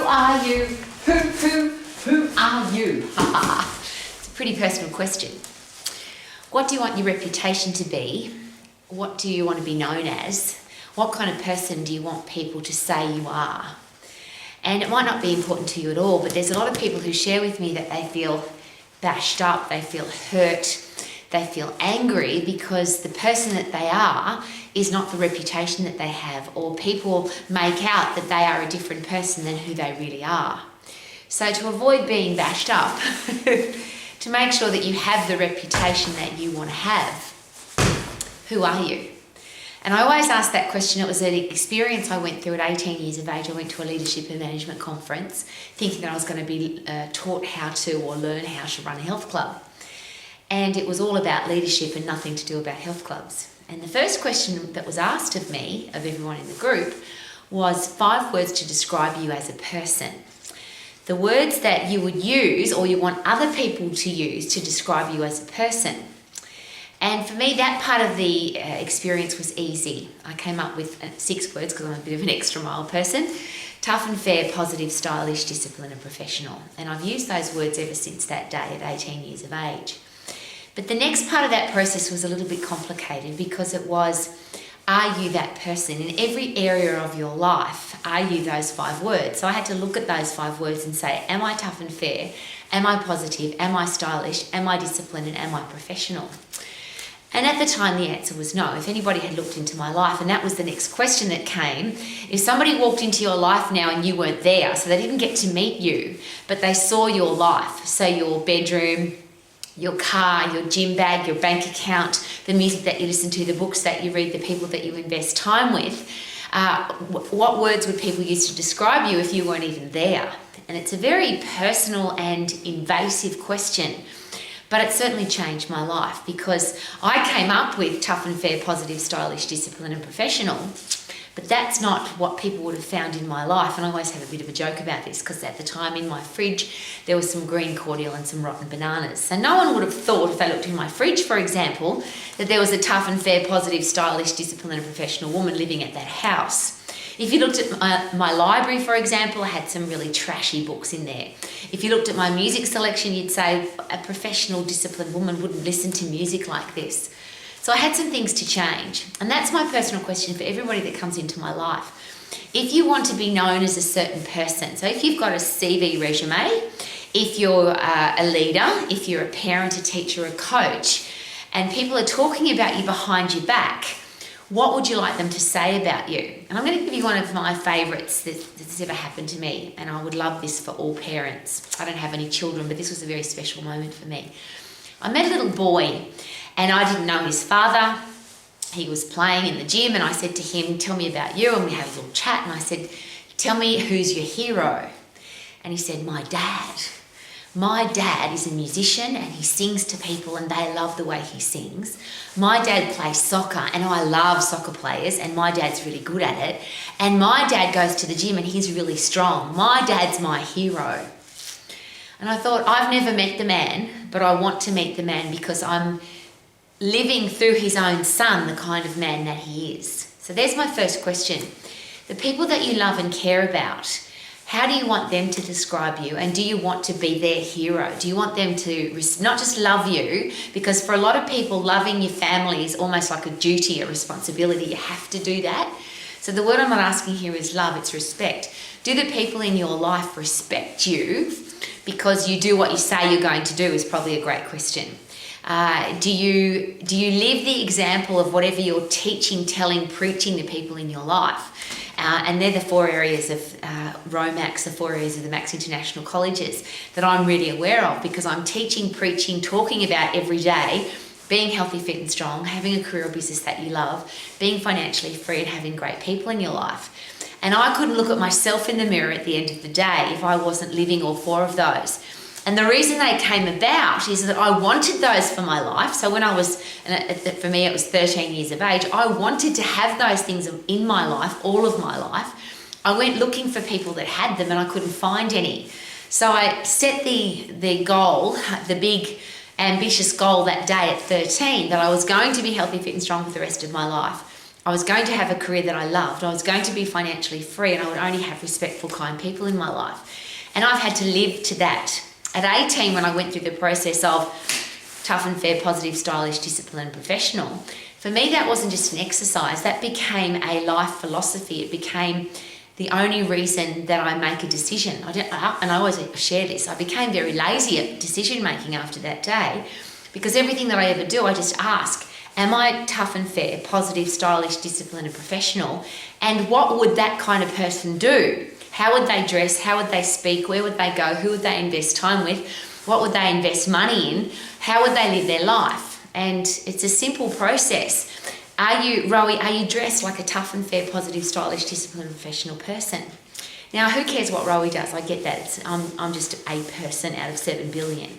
are you? Who are you? It's a pretty personal question. What do you want your reputation to be? What do you want to be known as? What kind of person do you want people to say you are? And it might not be important to you at all, but there's a lot of people who share with me that they feel bashed up, they feel hurt, they feel angry because the person that they are is not the reputation that they have, or people make out that they are a different person than who they really are. So to avoid being bashed up, to make sure that you have the reputation that you want to have, who are you? And I always ask that question. It was an experience I went through at 18 years of age. I went to a leadership and management conference thinking that I was going to be taught how to or learn how to run a health club. And it was all about leadership and nothing to do about health clubs. And the first question that was asked of me, of everyone in the group, was 5 words to describe you as a person. The words that you would use or you want other people to use to describe you as a person. And for me, that part of the experience was easy. I came up with 6 words because I'm a bit of an extra mile person. Tough and fair, positive, stylish, disciplined and professional. And I've used those words ever since that day at 18 years of age. But the next part of that process was a little bit complicated because it was, are you that person? In every area of your life, are you those 5 words? So I had to look at those 5 words and say, am I tough and fair? Am I positive? Am I stylish? Am I disciplined? And am I professional? And at the time, the answer was no. If anybody had looked into my life, and that was the next question that came, if somebody walked into your life now and you weren't there, so they didn't get to meet you, but they saw your life, so your bedroom, your car, your gym bag, your bank account, the music that you listen to, the books that you read, the people that you invest time with, what words would people use to describe you if you weren't even there? And it's a very personal and invasive question. But it certainly changed my life because I came up with tough and fair, positive, stylish, disciplined and professional. But that's not what people would have found in my life. And I always have a bit of a joke about this because at the time in my fridge, there was some green cordial and some rotten bananas. So no one would have thought, if they looked in my fridge, for example, that there was a tough and fair, positive, stylish, disciplined and professional woman living at that house. If you looked at my library, for example, I had some really trashy books in there. If you looked at my music selection, you'd say a professional, disciplined woman wouldn't listen to music like this. So I had some things to change. And that's my personal question for everybody that comes into my life. If you want to be known as a certain person, so if you've got a CV resume, if you're a leader, if you're a parent, a teacher, a coach, and people are talking about you behind your back, what would you like them to say about you? And I'm going to give you one of my favourites that's ever happened to me, and I would love this for all parents. I don't have any children, but this was a very special moment for me. I met a little boy, and I didn't know his father. He was playing in the gym, and I said to him, tell me about you, and we had a little chat, and I said, tell me who's your hero? And he said, my dad. My dad is a musician and he sings to people and they love the way he sings. My dad plays soccer and I love soccer players and my dad's really good at it. And my dad goes to the gym and he's really strong. My dad's my hero. And I thought, I've never met the man, but I want to meet the man because I'm living through his own son, the kind of man that he is. So there's my first question. The people that you love and care about, how do you want them to describe you? And do you want to be their hero? Do you want them to not just love you? Because for a lot of people, loving your family is almost like a duty, a responsibility. You have to do that. So the word I'm not asking here is love, it's respect. Do the people in your life respect you because you do what you say you're going to do is probably a great question. Do you live the example of whatever you're teaching, telling, preaching to people in your life? And they're the 4 areas of ROMAX, the 4 areas of the Max International Colleges that I'm really aware of because I'm teaching, preaching, talking about every day, being healthy, fit and strong, having a career or business that you love, being financially free and having great people in your life. And I couldn't look at myself in the mirror at the end of the day if I wasn't living all 4 of those. And the reason they came about is that I wanted those for my life. So when I was, for me it was 13 years of age, I wanted to have those things in my life, all of my life. I went looking for people that had them and I couldn't find any. So I set the goal, the big ambitious goal that day at 13, that I was going to be healthy, fit and strong for the rest of my life. I was going to have a career that I loved. I was going to be financially free, and I would only have respectful, kind people in my life. And I've had to live to that. At 18, when I went through the process of tough and fair, positive, stylish, disciplined, professional, for me that wasn't just an exercise. That became a life philosophy. It became the only reason that I make a decision. And I always share this. I became very lazy at decision making after that day, because everything that I ever do, I just ask, am I tough and fair, positive, stylish, disciplined, and professional? And what would that kind of person do? How would they dress? How would they speak? Where would they go? Who would they invest time with? What would they invest money in? How would they live their life? And it's a simple process. Rowie, are you dressed like a tough and fair, positive, stylish, disciplined, professional person? Now, who cares what Rowie does? I get that. I'm just a person out of 7 billion.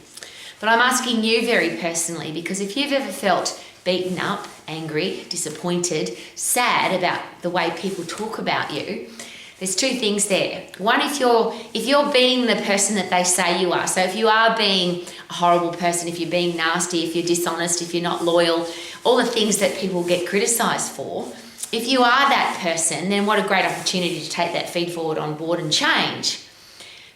But I'm asking you very personally, because if you've ever felt beaten up, angry, disappointed, sad about the way people talk about you, there's 2 things there. One, if you're being the person that they say you are, so if you are being a horrible person, if you're being nasty, if you're dishonest, if you're not loyal, all the things that people get criticised for, if you are that person, then what a great opportunity to take that feed forward on board and change.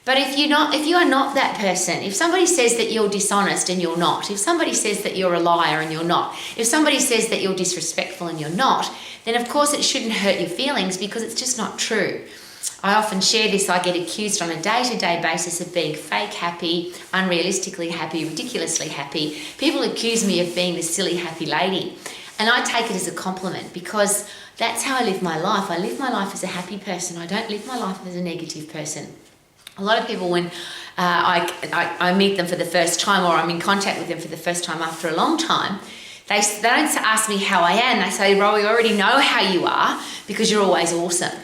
But if you are not that person, if somebody says that you're dishonest and you're not, if somebody says that you're a liar and you're not, if somebody says that you're disrespectful and you're not, then of course it shouldn't hurt your feelings, because it's just not true. I often share this. I get accused on a day-to-day basis of being fake happy, unrealistically happy, ridiculously happy. People accuse me of being this silly happy lady. And I take it as a compliment, because that's how I live my life. I live my life as a happy person. I don't live my life as a negative person. A lot of people, when I meet them for the first time, or I'm in contact with them for the first time after a long time, they don't ask me how I am. They say, Rowie, I already know how you are, because you're always awesome.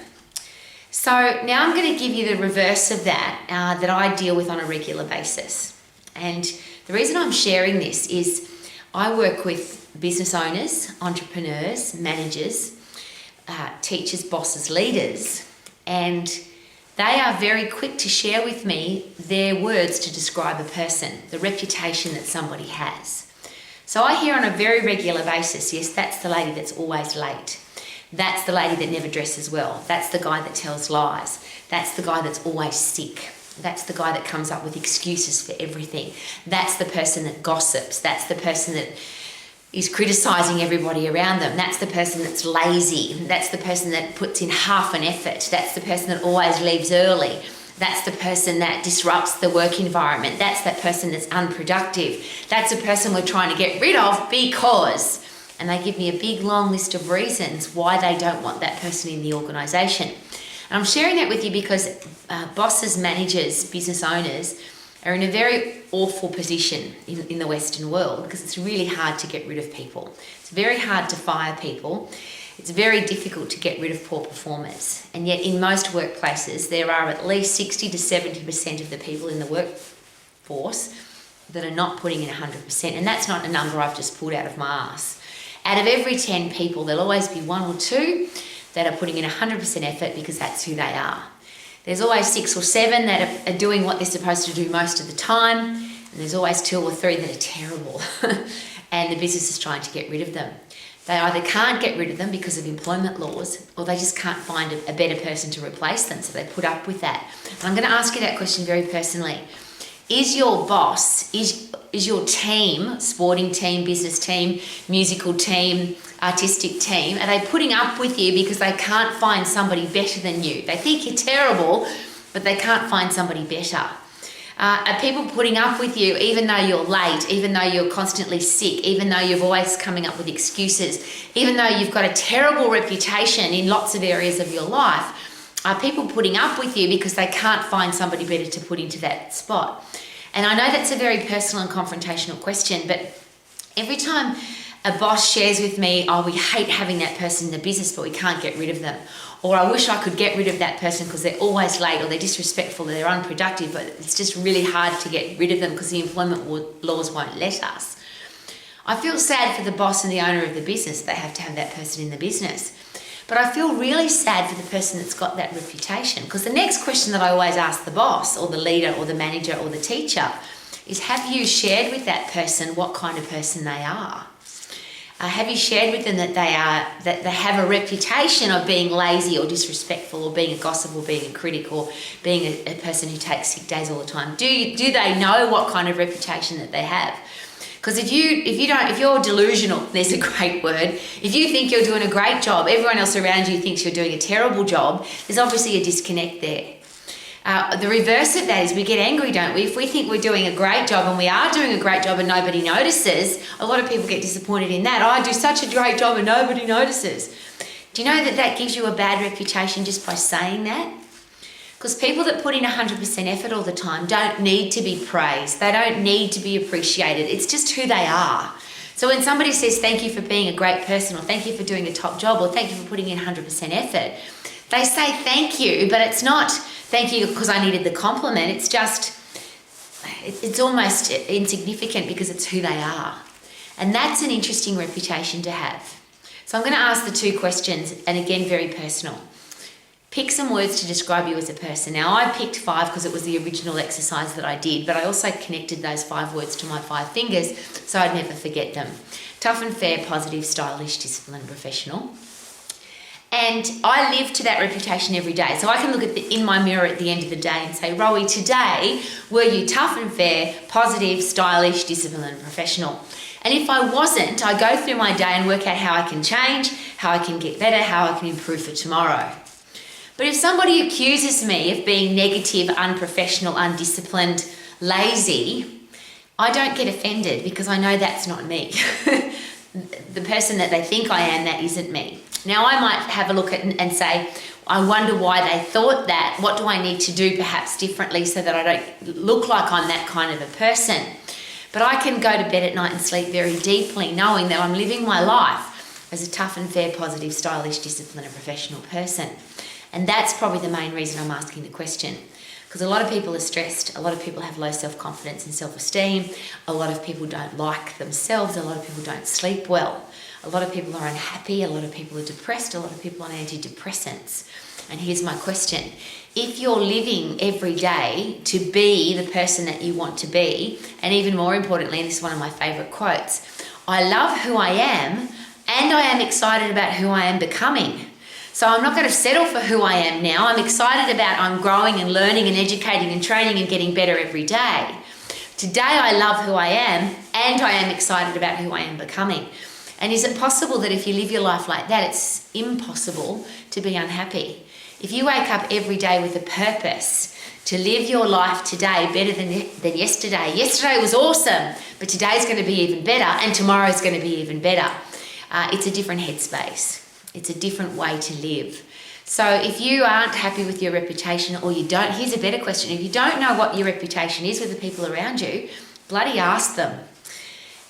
So now I'm going to give you the reverse of that, that I deal with on a regular basis. And the reason I'm sharing this is I work with business owners, entrepreneurs, managers, teachers, bosses, leaders, and they are very quick to share with me their words to describe a person, the reputation that somebody has. So I hear on a very regular basis, yes, that's the lady that's always late. That's the lady that never dresses well. That's the guy that tells lies. That's the guy that's always sick. That's the guy that comes up with excuses for everything. That's the person that gossips. That's the person that is criticising everybody around them. That's the person that's lazy. That's the person that puts in half an effort. That's the person that always leaves early. That's the person that disrupts the work environment. That's that person that's unproductive. That's a person we're trying to get rid of because... And they give me a big long list of reasons why they don't want that person in the organisation. And I'm sharing that with you because bosses, managers, business owners are in a very awful position in the Western world, because it's really hard to get rid of people. It's very hard to fire people. It's very difficult to get rid of poor performers. And yet in most workplaces, there are at least 60 to 70% of the people in the workforce that are not putting in 100%. And that's not a number I've just pulled out of my ass. Out of every 10 people, there'll always be 1 or 2 that are putting in 100% effort, because that's who they are. There's always 6 or 7 that are doing what they're supposed to do most of the time, and there's always 2 or 3 that are terrible, and the business is trying to get rid of them. They either can't get rid of them because of employment laws, or they just can't find a better person to replace them, so they put up with that. And I'm going to ask you that question very personally. Is your boss, is your team, sporting team, business team, musical team, artistic team, are they putting up with you because they can't find somebody better than you? They think you're terrible, but they can't find somebody better. Are people putting up with you even though you're late, even though you're constantly sick, even though you're always coming up with excuses, even though you've got a terrible reputation in lots of areas of your life? Are people putting up with you because they can't find somebody better to put into that spot? And I know that's a very personal and confrontational question, but every time a boss shares with me, oh, we hate having that person in the business, but we can't get rid of them. Or I wish I could get rid of that person because they're always late, or they're disrespectful, or they're unproductive, but it's just really hard to get rid of them because the employment laws won't let us. I feel sad for the boss and the owner of the business. They have to have that person in the business. But I feel really sad for the person that's got that reputation, because the next question that I always ask the boss or the leader or the manager or the teacher is, have you shared with that person what kind of person they are? Have you shared with them that they have a reputation of being lazy or disrespectful or being a gossip or being a critic or being a person who takes sick days all the time? Do they know what kind of reputation that they have? Because if you're delusional, there's a great word. If you think you're doing a great job, everyone else around you thinks you're doing a terrible job, there's obviously a disconnect there. The reverse of that is we get angry, don't we? If we think we're doing a great job and we are doing a great job and nobody notices, a lot of people get disappointed in that. I do such a great job and nobody notices. Do you know that gives you a bad reputation just by saying that? Because people that put in 100% effort all the time don't need to be praised. They don't need to be appreciated. It's just who they are. So when somebody says thank you for being a great person or thank you for doing a top job or thank you for putting in 100% effort, they say thank you, but it's not thank you because I needed the compliment. It's just, it's almost insignificant because it's who they are. And that's an interesting reputation to have. So I'm going to ask the 2 questions, and again, very personal. Pick some words to describe you as a person. Now, I picked 5 because it was the original exercise that I did, but I also connected those 5 words to my 5 fingers so I'd never forget them. Tough and fair, positive, stylish, disciplined, professional. And I live to that reputation every day. So I can look in my mirror at the end of the day and say, Rowie, today, were you tough and fair, positive, stylish, disciplined, professional? And if I wasn't, I go through my day and work out how I can change, how I can get better, how I can improve for tomorrow. But if somebody accuses me of being negative, unprofessional, undisciplined, lazy, I don't get offended because I know that's not me. The person that they think I am, that isn't me. Now, I might have a look at and say, I wonder why they thought that. What do I need to do perhaps differently so that I don't look like I'm that kind of a person? But I can go to bed at night and sleep very deeply knowing that I'm living my life as a tough and fair, positive, stylish, disciplined and professional person. And that's probably the main reason I'm asking the question. Because a lot of people are stressed, a lot of people have low self-confidence and self-esteem, a lot of people don't like themselves, a lot of people don't sleep well, a lot of people are unhappy, a lot of people are depressed, a lot of people are on antidepressants. And here's my question. If you're living every day to be the person that you want to be, and even more importantly, and this is one of my favourite quotes, I love who I am and I am excited about who I am becoming. So I'm not going to settle for who I am now. I'm excited about I'm growing and learning and educating and training and getting better every day. Today I love who I am and I am excited about who I am becoming. And is it possible that if you live your life like that, it's impossible to be unhappy? If you wake up every day with a purpose to live your life today better than yesterday. Yesterday was awesome, but today's going to be even better and tomorrow's going to be even better. It's a different headspace. It's a different way to live. So if you aren't happy with your reputation or you don't, here's a better question. If you don't know what your reputation is with the people around you, bloody ask them.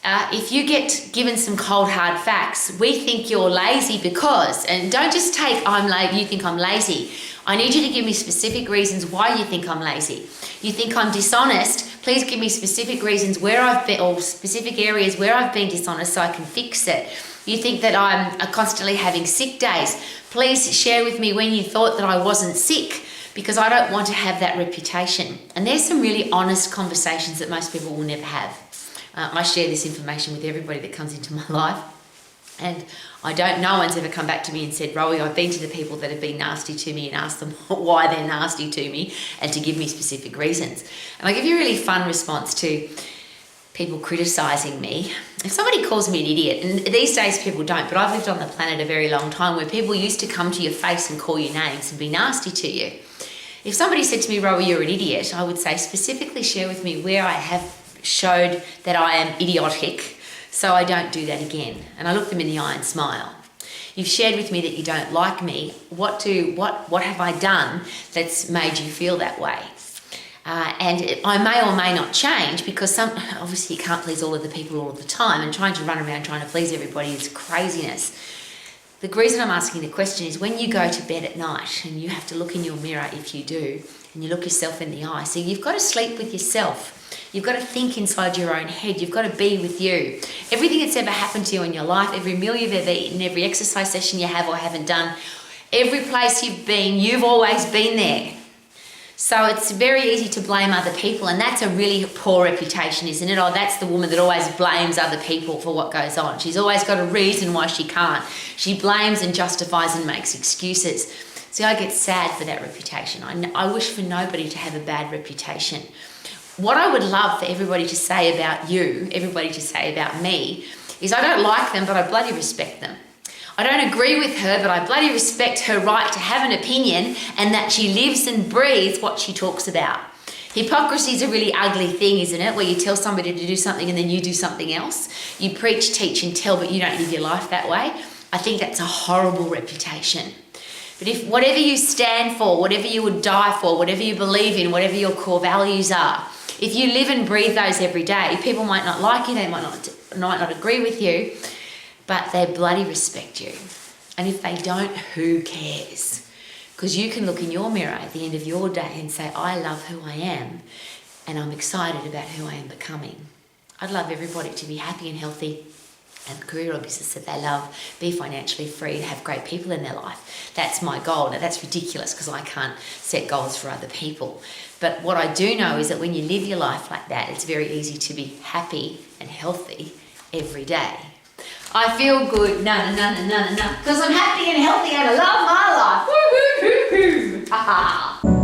If you get given some cold hard facts, we think you're lazy because, and don't just take you think I'm lazy. I need you to give me specific reasons why you think I'm lazy. You think I'm dishonest, please give me specific reasons where I've been, or specific areas where I've been dishonest so I can fix it. You think that I'm constantly having sick days. Please share with me when you thought that I wasn't sick, because I don't want to have that reputation. And there's some really honest conversations that most people will never have. I share this information with everybody that comes into my life. And no one's ever come back to me and said, Rowie, I've been to the people that have been nasty to me and asked them why they're nasty to me and to give me specific reasons. And I give you a really fun response to people criticising me. If somebody calls me an idiot, and these days people don't, but I've lived on the planet a very long time where people used to come to your face and call you names and be nasty to you. If somebody said to me, Rowie, you're an idiot, I would say specifically share with me where I have showed that I am idiotic so I don't do that again. And I look them in the eye and smile. You've shared with me that you don't like me. What have I done that's made you feel that way? And I may or may not change because obviously you can't please all of the people all of the time, and trying to run around trying to please everybody is craziness. The reason I'm asking the question is when you go to bed at night and you have to look in your mirror, if you do, and you look yourself in the eye, so you've got to sleep with yourself. You've got to think inside your own head. You've got to be with you. Everything that's ever happened to you in your life, every meal you've ever eaten, every exercise session you have or haven't done, every place you've been, you've always been there. So it's very easy to blame other people, and that's a really poor reputation, isn't it? Oh, that's the woman that always blames other people for what goes on. She's always got a reason why she can't. She blames and justifies and makes excuses. See, I get sad for that reputation. I wish for nobody to have a bad reputation. What I would love for everybody to say about you, everybody to say about me, is I don't like them, but I bloody respect them. I don't agree with her, but I bloody respect her right to have an opinion and that she lives and breathes what she talks about. Hypocrisy is a really ugly thing, isn't it? Where you tell somebody to do something and then you do something else. You preach, teach and tell, but you don't live your life that way. I think that's a horrible reputation. But if whatever you stand for, whatever you would die for, whatever you believe in, whatever your core values are, if you live and breathe those every day, people might not like you, they might not agree with you, but they bloody respect you. And if they don't, who cares? Because you can look in your mirror at the end of your day and say, I love who I am and I'm excited about who I am becoming. I'd love everybody to be happy and healthy, have a career or business that they love, be financially free and have great people in their life. That's my goal. Now that's ridiculous because I can't set goals for other people. But what I do know is that when you live your life like that, it's very easy to be happy and healthy every day. I feel good, because I'm happy and healthy and I love my life. Woo hoo hoo hoo. Ha ha.